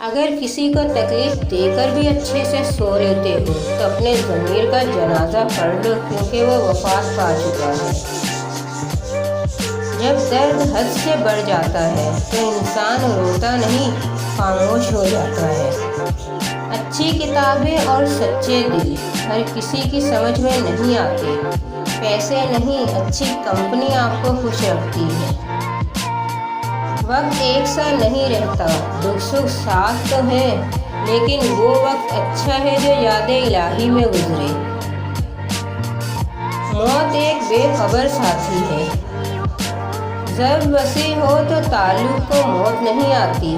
اگر کسی کو تکلیف دے کر بھی اچھے سے سو لیتے ہو تو اپنے ضمیر کا جنازہ پڑھ لو، کیونکہ وہ وفات پا چکا ہے۔ جب درد حد سے بڑھ جاتا ہے تو انسان روتا نہیں، خاموش ہو جاتا ہے۔ اچھی کتابیں اور سچے دل ہر کسی کی سمجھ میں نہیں آتے۔ پیسے نہیں، اچھی کمپنی آپ کو خوش رکھتی ہے۔ وقت ایک سا نہیں رہتا، دکھ سکھ ساتھ تو ہے، لیکن وہ وقت اچھا ہے جو یاد الہی میں گزرے۔ موت ایک بے خبر ساتھی ہے۔ ضرب وسیع ہو تو تعلق کو موت نہیں آتی۔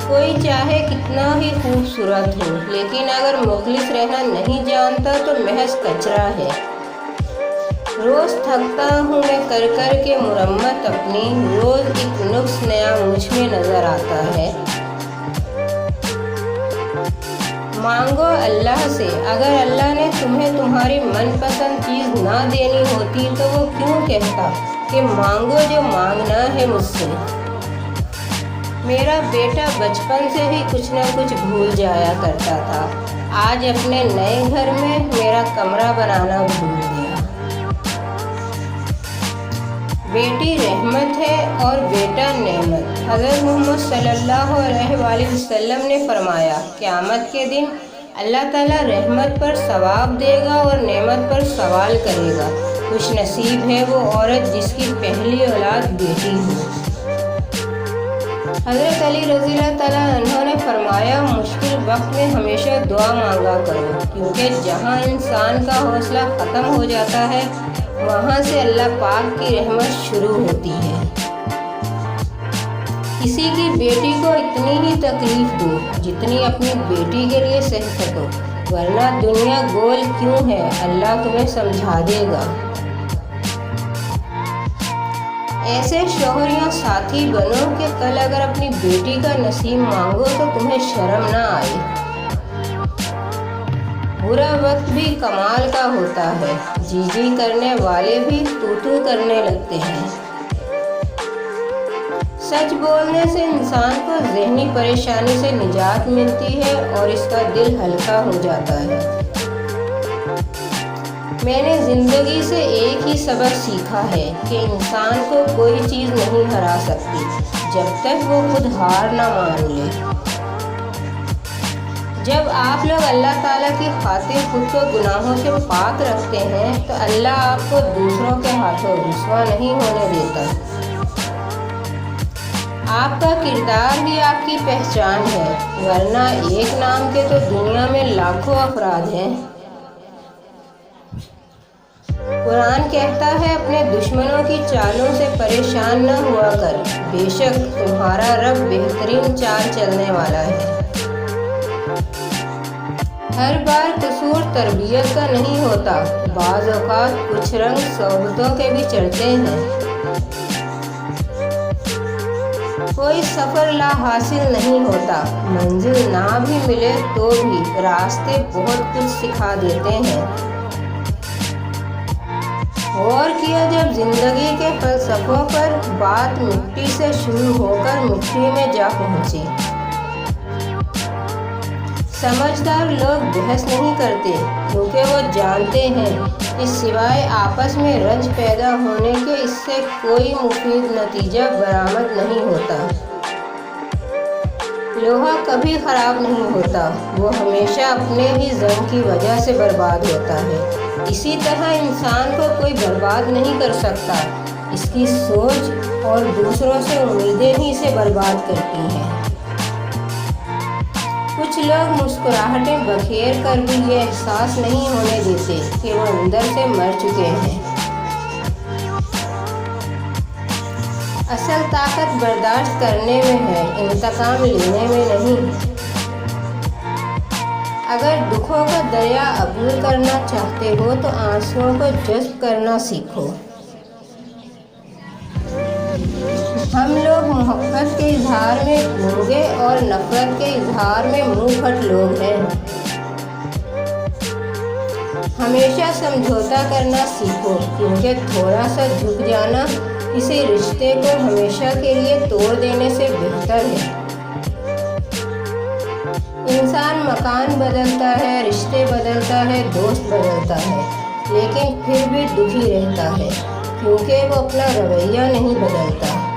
کوئی چاہے کتنا ہی خوبصورت ہو، لیکن اگر مخلص رہنا نہیں جانتا تو محض کچرا ہے۔ روز تھکتا ہوں میں کر کر کے مرمت اپنی، روز ایک نقص نیا مجھ میں نظر آتا ہے۔ مانگو اللہ سے، اگر اللہ نے تمہیں تمہاری من پسند چیز نہ دینی ہوتی تو وہ کیوں کہتا کہ مانگو جو مانگنا ہے مجھ سے۔ میرا بیٹا بچپن سے ہی کچھ نہ کچھ بھول جایا کرتا تھا، آج اپنے نئے گھر میں میرا کمرہ بنانا بھول گیا۔ بیٹی رحمت ہے اور بیٹا نعمت۔ حضرت محمد صلی اللہ علیہ وآلہ وسلم نے فرمایا، قیامت کے دن اللہ تعالیٰ رحمت پر ثواب دے گا اور نعمت پر سوال کرے گا۔ خوش نصیب ہے وہ عورت جس کی پہلی اولاد بیٹی ہو۔ حضرت علی رضی اللہ تعالیٰ عنہ نے فرمایا، مشکل وقت میں ہمیشہ دعا مانگا کرو، کیونکہ جہاں انسان کا حوصلہ ختم ہو جاتا ہے وہاں سے اللہ پاک کی رحمت شروع ہوتی ہے۔ کسی کی بیٹی کو اتنی ہی تکلیف دو جتنی اپنی بیٹی کے لیے سہ سکو، ورنہ دنیا گول کیوں ہے، اللہ تمہیں سمجھا دے گا۔ ایسے شوہر یا ساتھی بنو کہ کل اگر اپنی بیٹی کا نصیب مانگو تو تمہیں شرم نہ آئے۔ برا وقت بھی کمال کا ہوتا ہے، جی جی کرنے والے بھی تو تو کرنے لگتے ہیں۔ سچ بولنے سے انسان کو ذہنی پریشانی سے نجات ملتی ہے اور اس کا دل ہلکا ہو جاتا ہے۔ میں نے زندگی سے ایک ہی سبق سیکھا ہے کہ انسان کو کوئی چیز نہیں ہرا سکتی جب تک وہ خود ہار نہ مان لے۔ جب آپ لوگ اللہ تعالیٰ کی خاطر خود کو گناہوں سے پاک رکھتے ہیں تو اللہ آپ کو دوسروں کے ہاتھوں رسوا نہیں ہونے دیتا۔ آپ کا کردار ہی آپ کی پہچان ہے، ورنہ ایک نام کے تو دنیا میں لاکھوں افراد ہیں۔ قرآن کہتا ہے، اپنے دشمنوں کی چالوں سے پریشان نہ ہوا کر، بے شک تمہارا رب بہترین چال چلنے والا ہے۔ ہر بار قصور تربیت کا نہیں ہوتا، بعض اوقات کچھ رنگ صحبتوں کے بھی چڑھتے ہیں۔ کوئی سفر لا حاصل نہیں ہوتا، منزل نہ بھی ملے تو بھی راستے بہت کچھ سکھا دیتے ہیں۔ غور کیا جب زندگی کے فلسفوں پر، بات مٹی سے شروع ہو کر مٹی میں جا پہنچی۔ سمجھدار لوگ بحث نہیں کرتے، کیونکہ وہ جانتے ہیں کہ سوائے آپس میں رنج پیدا ہونے کے اس سے کوئی مفید نتیجہ برآمد نہیں ہوتا۔ لوہا کبھی خراب نہیں ہوتا، وہ ہمیشہ اپنے ہی زنگ کی وجہ سے برباد ہوتا ہے۔ اسی طرح انسان کو کوئی برباد نہیں کر سکتا، اس کی سوچ اور دوسروں سے امیدیں ہی اسے برباد کرتی ہیں۔ کچھ لوگ مسکراہٹیں بکھیر کر بھی یہ احساس نہیں ہونے دیتے کہ وہ اندر سے مر چکے ہیں۔ اصل طاقت برداشت کرنے میں ہے، انتقام لینے میں نہیں۔ اگر دکھوں کا دریا عبور کرنا چاہتے ہو تو آنسوؤں کو جذب کرنا سیکھو۔ ہم لوگ محبت کے اظہار میں گونگے اور نفرت کے اظہار میں منہ پھٹ لوگ ہیں۔ ہمیشہ سمجھوتا کرنا سیکھو، کیونکہ تھوڑا سا جھک جانا کسی رشتے کو ہمیشہ کے لیے توڑ دینے سے بہتر ہے۔ انسان مکان بدلتا ہے، رشتے بدلتا ہے، دوست بدلتا ہے، لیکن پھر بھی دکھی رہتا ہے کیونکہ وہ اپنا رویہ نہیں بدلتا۔